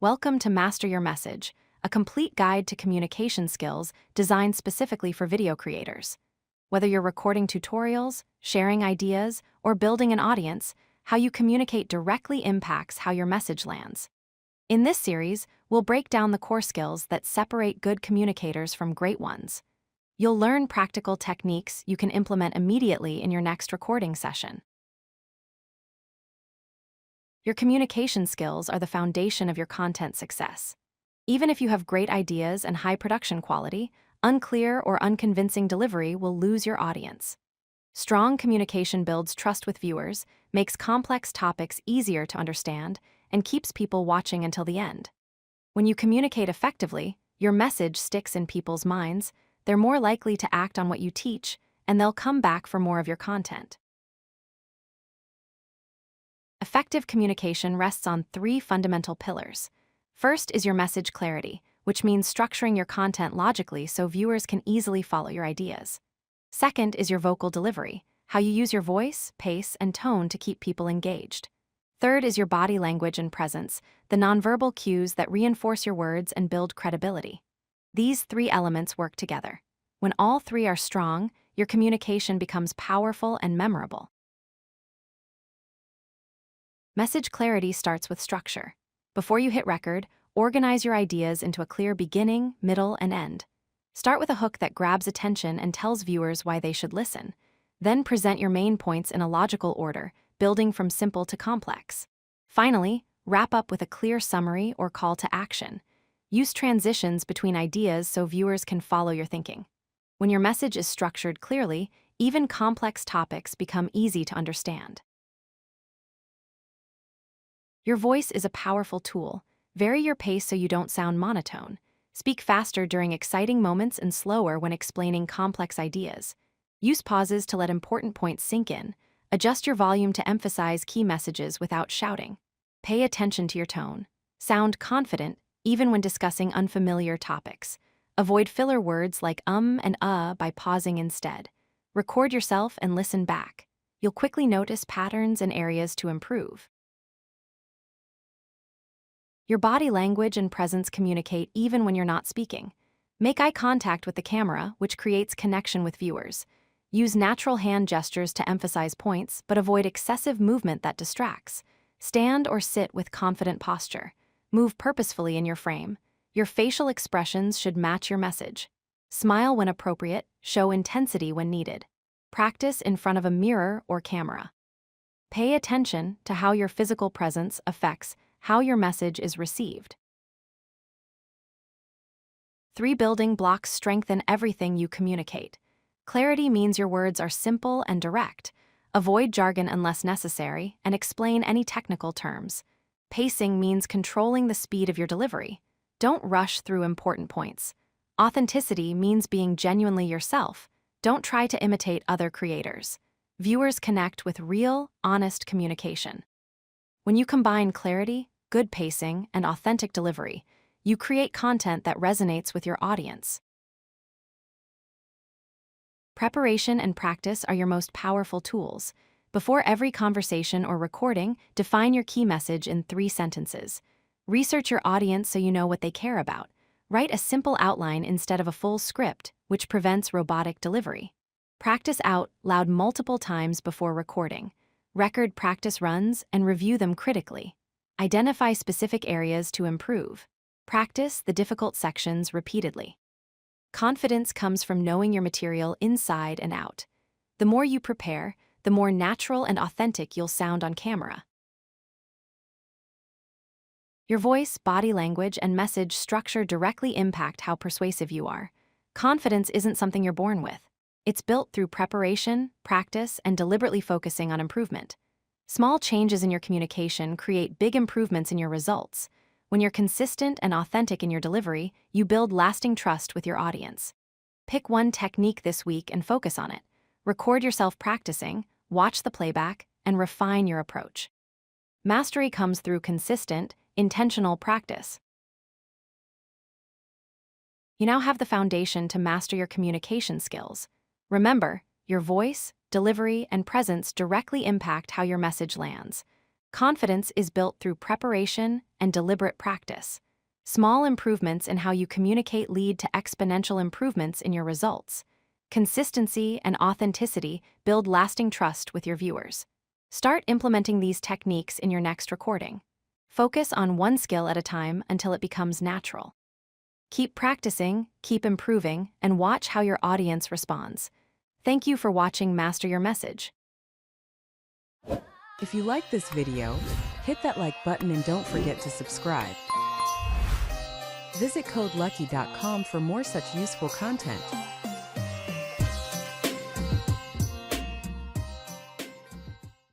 Welcome to Master Your Message, a complete guide to communication skills designed specifically for video creators. Whether you're recording tutorials, sharing ideas, or building an audience, how you communicate directly impacts how your message lands. In this series, we'll break down the core skills that separate good communicators from great ones. You'll learn practical techniques you can implement immediately in your next recording session. Your communication skills are the foundation of your content success. Even if you have great ideas and high production quality, unclear or unconvincing delivery will lose your audience. Strong communication builds trust with viewers, makes complex topics easier to understand, and keeps people watching until the end. When you communicate effectively, your message sticks in people's minds, they're more likely to act on what you teach, and they'll come back for more of your content. Effective communication rests on three fundamental pillars. First is your message clarity, which means structuring your content logically so viewers can easily follow your ideas. Second is your vocal delivery, how you use your voice, pace, and tone to keep people engaged. Third is your body language and presence, the nonverbal cues that reinforce your words and build credibility. These three elements work together. When all three are strong, your communication becomes powerful and memorable. Message clarity starts with structure. Before you hit record, organize your ideas into a clear beginning, middle, and end. Start with a hook that grabs attention and tells viewers why they should listen. Then present your main points in a logical order, building from simple to complex. Finally, wrap up with a clear summary or call to action. Use transitions between ideas so viewers can follow your thinking. When your message is structured clearly, even complex topics become easy to understand. Your voice is a powerful tool. Vary your pace so you don't sound monotone. Speak faster during exciting moments and slower when explaining complex ideas. Use pauses to let important points sink in. Adjust your volume to emphasize key messages without shouting. Pay attention to your tone. Sound confident, even when discussing unfamiliar topics. Avoid filler words like and by pausing instead. Record yourself and listen back. You'll quickly notice patterns and areas to improve. Your body language and presence communicate even when you're not speaking. Make eye contact with the camera, which creates connection with viewers. Use natural hand gestures to emphasize points, but avoid excessive movement that distracts. Stand or sit with confident posture. Move purposefully in your frame. Your facial expressions should match your message. Smile when appropriate, show intensity when needed. Practice in front of a mirror or camera. Pay attention to how your physical presence affects how your message is received. 3 building blocks strengthen everything you communicate. Clarity means your words are simple and direct. Avoid jargon unless necessary, and explain any technical terms. Pacing means controlling the speed of your delivery. Don't rush through important points. Authenticity means being genuinely yourself. Don't try to imitate other creators. Viewers connect with real, honest communication. When you combine clarity, good pacing, and authentic delivery, you create content that resonates with your audience. Preparation and practice are your most powerful tools. Before every conversation or recording, define your key message in 3 sentences. Research your audience so you know what they care about. Write a simple outline instead of a full script, which prevents robotic delivery. Practice out loud multiple times before recording. Record practice runs and review them critically. Identify specific areas to improve. Practice the difficult sections repeatedly. Confidence comes from knowing your material inside and out. The more you prepare, the more natural and authentic you'll sound on camera. Your voice, body language, and message structure directly impact how persuasive you are. Confidence isn't something you're born with. It's built through preparation, practice, and deliberately focusing on improvement. Small changes in your communication create big improvements in your results. When you're consistent and authentic in your delivery, you build lasting trust with your audience. Pick one technique this week and focus on it. Record yourself practicing, watch the playback, and refine your approach. Mastery comes through consistent, intentional practice. You now have the foundation to master your communication skills. Remember, your voice, delivery, and presence directly impact how your message lands. Confidence is built through preparation and deliberate practice. Small improvements in how you communicate lead to exponential improvements in your results. Consistency and authenticity build lasting trust with your viewers. Start implementing these techniques in your next recording. Focus on one skill at a time until it becomes natural. Keep practicing, keep improving, and watch how your audience responds. Thank you for watching Master Your Message. If you like this video, hit that like button and don't forget to subscribe. Visit CodeLucky.com for more such useful content.